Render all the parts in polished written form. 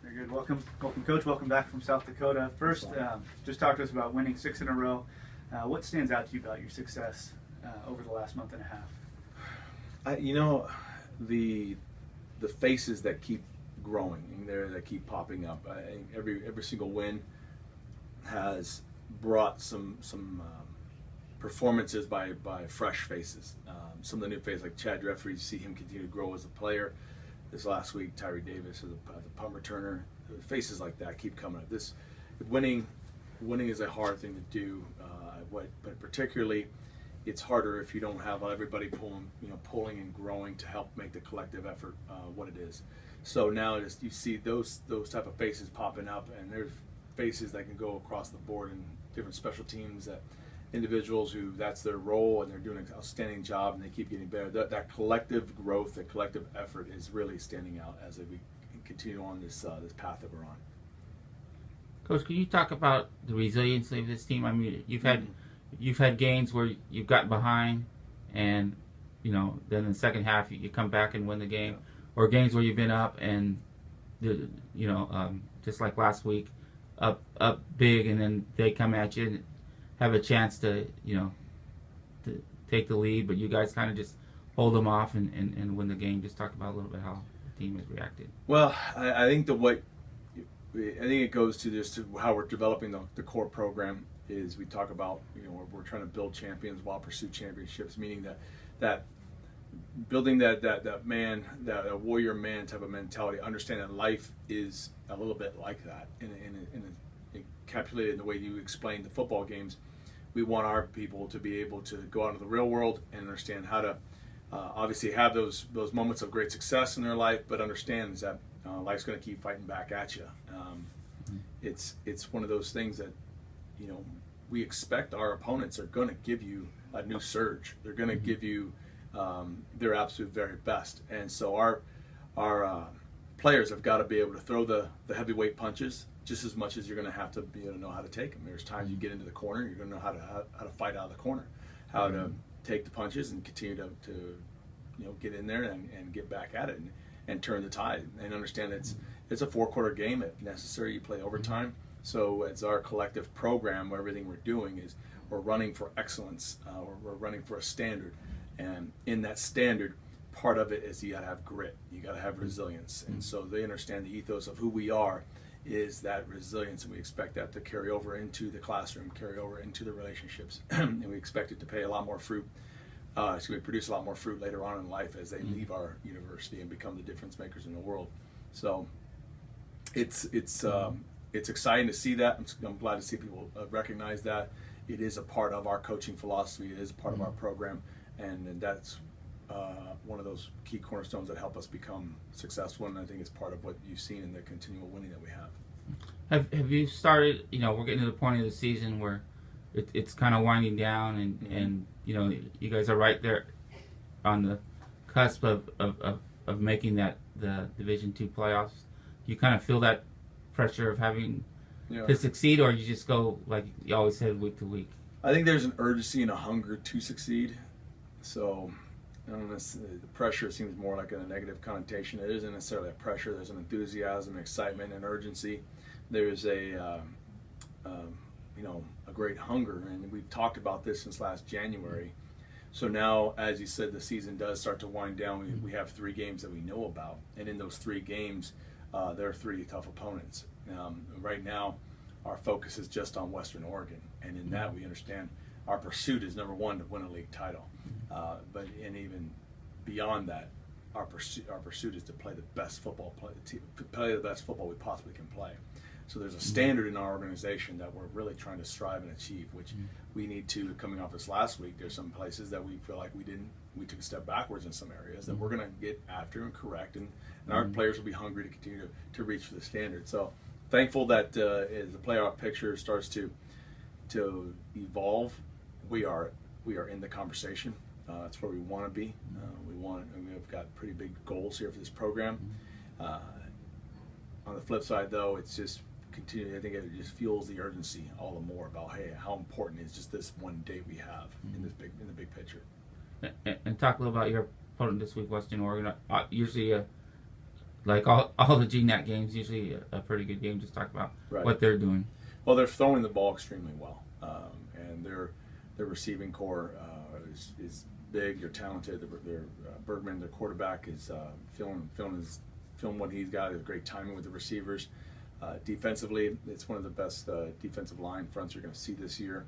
Very good. Welcome, Coach. Welcome back from South Dakota. First, just talk to us about winning 6 in a row. What stands out to you about your success over the last month and a half? The faces that keep growing and that keep popping up. I think every single win has brought some performances by fresh faces. Some of the new faces like Chad Jeffries, you see him continue to grow as a player. This last week, Tyree Davis as a punt returner. Faces like that keep coming up. This winning is a hard thing to do, but particularly it's harder if you don't have everybody pulling and growing to help make the collective effort what it is. So now you see those type of faces popping up, and there's faces that can go across the board in different special teams, that individuals who that's their role and they're doing an outstanding job and they keep getting better. That collective growth, that collective effort is really standing out as we continue on this path that we're on. Coach, can you talk about the resiliency of this team? I mean, you've had games where you've gotten behind, and then in the second half you come back and win the game, or games where you've been up and just like last week, up big, and then they come at you and have a chance to take the lead, but you guys kind of just hold them off and win the game. Just talk about a little bit how the team has reacted. Well, I think it goes to just to how we're developing the core program. Is we talk about we're trying to build champions while pursue championships, meaning that building that warrior man type of mentality. Understand that life is a little bit like that, encapsulated in the way you explained the football games. We want our people to be able to go out into the real world and understand how to obviously have those moments of great success in their life, but understand is that life's going to keep fighting back at you. It's one of those things that we expect our opponents are going to give you a new surge. They're going to give you their absolute very best, and so our players have got to be able to throw the heavyweight punches just as much as you're going to have to be able to know how to take them. There's times you get into the corner, you're going to know how to fight out of the corner, how to take the punches and continue to get in there and get back at it and turn the tide, and understand it's a 4-quarter game. If necessary, you play overtime. So it's our collective program where everything we're doing is we're running for excellence, or we're running for a standard, and in that standard, part of it is you got to have grit, you got to have resilience, and so they understand the ethos of who we are is that resilience, and we expect that to carry over into the classroom, carry over into the relationships, and we expect it to pay a lot more fruit. Produce a lot more fruit later on in life as they leave our university and become the difference makers in the world. So it's exciting to see that. I'm glad to see people recognize that. It is a part of our coaching philosophy. It is a part of our program, and that's one of those key cornerstones that help us become successful, and I think it's part of what you've seen in the continual winning that we have. Have you started, we're getting to the point of the season where it's kind of winding down, and you guys are right there on the cusp of making the Division II playoffs. Do you kind of feel that pressure of having to succeed, or you just go like you always said, week to week? I think there's an urgency and a hunger to succeed. So I don't know, the pressure seems more like a negative connotation. It isn't necessarily a pressure. There's an enthusiasm, excitement, and urgency. There's a great hunger, and we've talked about this since last January. So now, as you said, the season does start to wind down. We have 3 games that we know about, and in those 3 games, there are 3 tough opponents. Right now, our focus is just on Western Oregon, and in that we understand our pursuit is number 1 to win a league title. But even beyond that, our pursuit is to play the best football we possibly can play. So there's a standard in our organization that we're really trying to strive and achieve, which we need to. Coming off this last week, there's some places that we feel like we took a step backwards in some areas that we're going to get after and correct, and our players will be hungry to continue to reach for the standard. So thankful that as the playoff picture starts to evolve, we are in the conversation. That's where we want to be. We've got pretty big goals here for this program. On the flip side, though, it's just continue. I think it just fuels the urgency all the more about how important is just this one day we have in the big picture. And talk a little about your opponent this week, Western Oregon. Usually like all the GNAC games, usually a pretty good game. Just talk about Right. what they're doing. Well, they're throwing the ball extremely well, and their receiving core is big. They're talented. Their Bergman, their quarterback, is feeling what he's got. Is great timing with the receivers. Defensively, it's one of the best defensive line fronts you're going to see this year.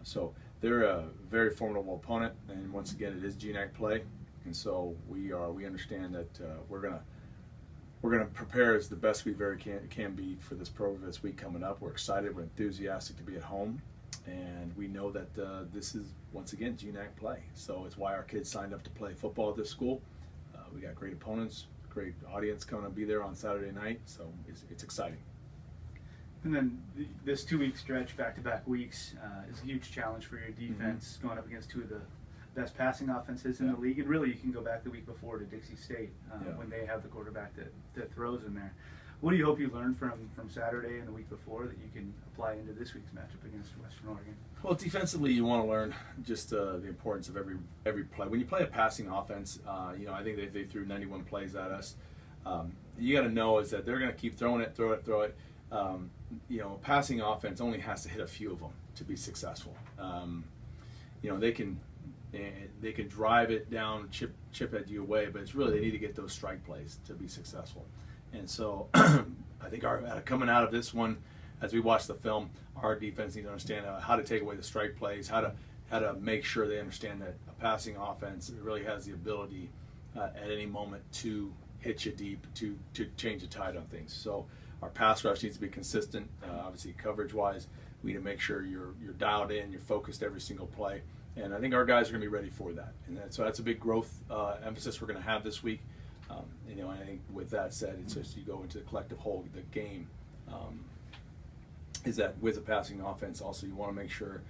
So they're a very formidable opponent, and once again, it is GNAC play, and so we understand that we're gonna prepare as the best we can be for this program this week coming up. We're excited. We're enthusiastic to be at home, and we know that this is once again GNAC play. So it's why our kids signed up to play football at this school. We got great opponents, great audience coming to be there on Saturday night. So it's exciting. And then this 2-week stretch, back-to-back weeks, is a huge challenge for your defense, going up against two of the best passing offenses in the league. And really, you can go back the week before to Dixie State when they have the quarterback that throws in there. What do you hope you learned from Saturday and the week before that you can apply into this week's matchup against Western Oregon? Well, defensively, you want to learn just the importance of every play. When you play a passing offense, I think they threw 91 plays at us. You got to know is that they're going to keep throwing it. Passing offense only has to hit a few of them to be successful. They can drive it down, chip at you away, but it's really they need to get those strike plays to be successful. And so I think coming out of this one, as we watch the film, our defense needs to understand how to take away the strike plays, how to make sure they understand that a passing offense really has the ability at any moment to hit you deep, to change the tide on things. So our pass rush needs to be consistent. Obviously, coverage-wise, we need to make sure you're dialed in, you're focused every single play. And I think our guys are going to be ready for that. And so that's a big growth emphasis we're going to have this week. And I think with that said, it's just you go into the collective whole, the game, is that with a passing offense, also you want to make sure,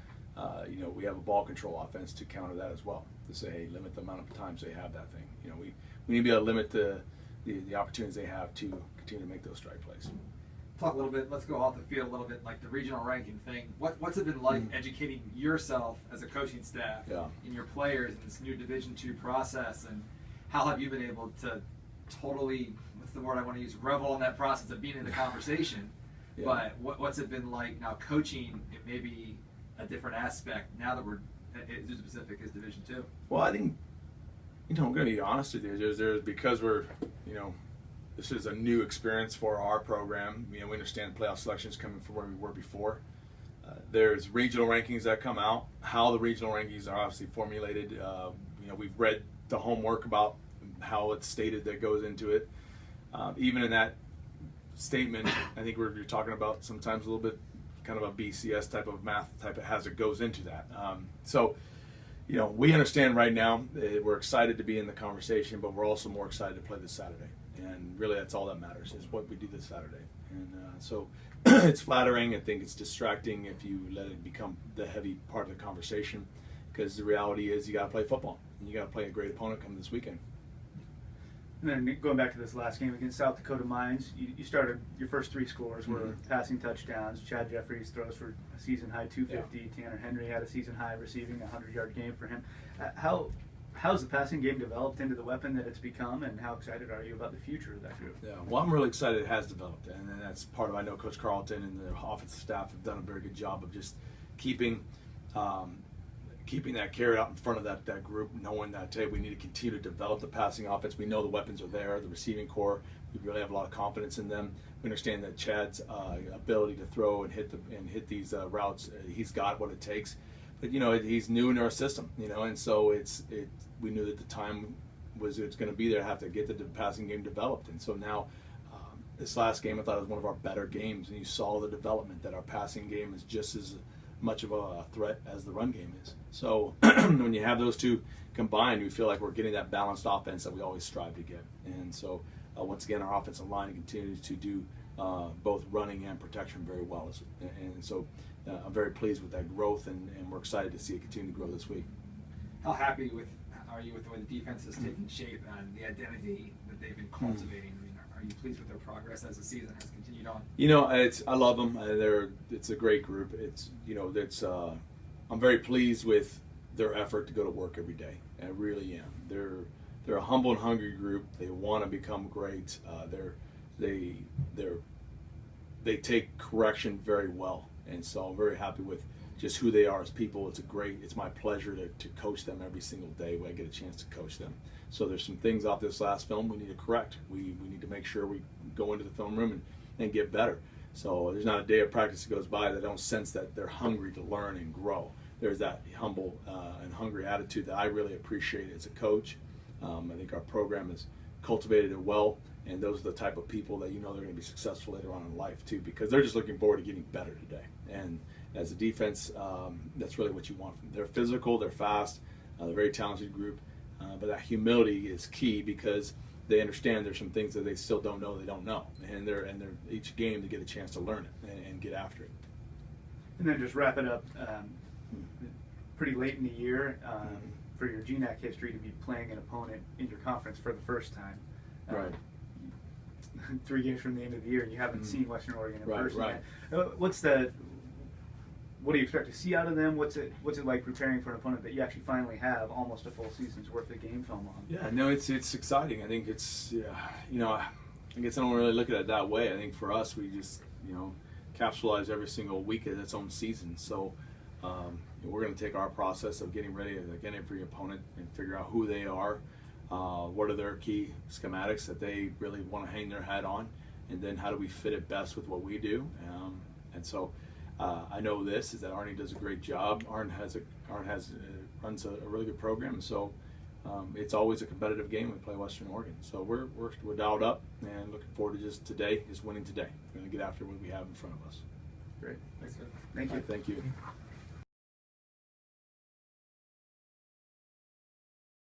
we have a ball control offense to counter that as well. To say, hey, limit the amount of times they have that thing. We need to be able to limit the opportunities they have to continue to make those strike plays. Talk a little bit, let's go off the field a little bit, like the regional ranking thing. What's it been like educating yourself as a coaching staff and your players in this new Division II process, and how have you been able to totally, what's the word I want to use, revel in that process of being in the conversation? But what's it been like now coaching in maybe a different aspect now that we're, as specific as Division II? Well, I think, I'm going to be honest with you, there's because we're, this is a new experience for our program. We understand playoff selections coming from where we were before. There's regional rankings that come out. How the regional rankings are obviously formulated. We've read the homework about how it's stated that goes into it. Even in that statement, I think you're talking about sometimes a little bit kind of a BCS type of math type of hazard goes into that. We understand right now, we're excited to be in the conversation, but we're also more excited to play this Saturday. And really, that's all that matters, is what we do this Saturday. And so it's flattering. I think it's distracting if you let it become the heavy part of the conversation, because the reality is you got to play football. And you got to play a great opponent coming this weekend. And then going back to this last game against South Dakota Mines, you started, your first 3 scores were passing touchdowns. Chad Jeffries throws for a season-high 250. Yeah. Tanner Henry had a season-high receiving, 100-yard game for him. How's the passing game developed into the weapon that it's become, and how excited are you about the future of that group? Yeah, well, I'm really excited it has developed, and that's part of, I know Coach Carlton and the offensive staff have done a very good job of just keeping that carrot out in front of that group, knowing that, hey, we need to continue to develop the passing offense. We know the weapons are there, the receiving core. We really have a lot of confidence in them. We understand that Chad's ability to throw and hit these routes, he's got what it takes. But he's new in our system, and so we knew that the time it's going to be there to have to get the passing game developed. And so now, this last game, I thought it was one of our better games, and you saw the development that our passing game is just as much of a threat as the run game is. So when you have those two combined, we feel like we're getting that balanced offense that we always strive to get. And so once again, our offensive line continues to do both running and protection very well. And so I'm very pleased with that growth, and we're excited to see it continue to grow this week. How happy are you with the way the defense is taking shape and the identity that they've been cultivating? I mean, are you pleased with their progress as the season has continued on? I love them. It's a great group. I'm very pleased with their effort to go to work every day. I really am. they're a humble and hungry group. They want to become great. They take correction very well, and so I'm very happy with just who they are as people. It's my pleasure to coach them every single day when I get a chance to coach them. So there's some things off this last film we need to correct. We need to make sure we go into the film room and get better. So there's not a day of practice that goes by that I don't sense that they're hungry to learn and grow. There's that humble and hungry attitude that I really appreciate as a coach. I think our program has cultivated it well, and those are the type of people that they're going to be successful later on in life too, because they're just looking forward to getting better today. And as a defense, that's really what you want from them. They're physical, they're fast, they're a very talented group, but that humility is key because they understand there's some things that they still don't know they don't know, and they're each game to get a chance to learn it and get after it. And then just wrap it up. Pretty late in the year for your GNAC history to be playing an opponent in your conference for the first time. Right. 3 games from the end of the year, and you haven't seen Western Oregon in person right. yet. What do you expect to see out of them? What's it like preparing for an opponent that you actually finally have almost a full season's worth of game film on? Yeah, no, it's exciting. I think it's I guess I don't really look at it that way. I think for us, we just capsulize every single week as its own season. So we're going to take our process of getting ready again every opponent and figure out who they are, what are their key schematics that they really want to hang their hat on, and then how do we fit it best with what we do. And so I know this is that Arnie does a great job. Arn runs a really good program. So it's always a competitive game when we play Western Oregon. So we're dialed up and looking forward to just winning today. We're going to get after what we have in front of us. Great. Thanks, Thank you. Thank you.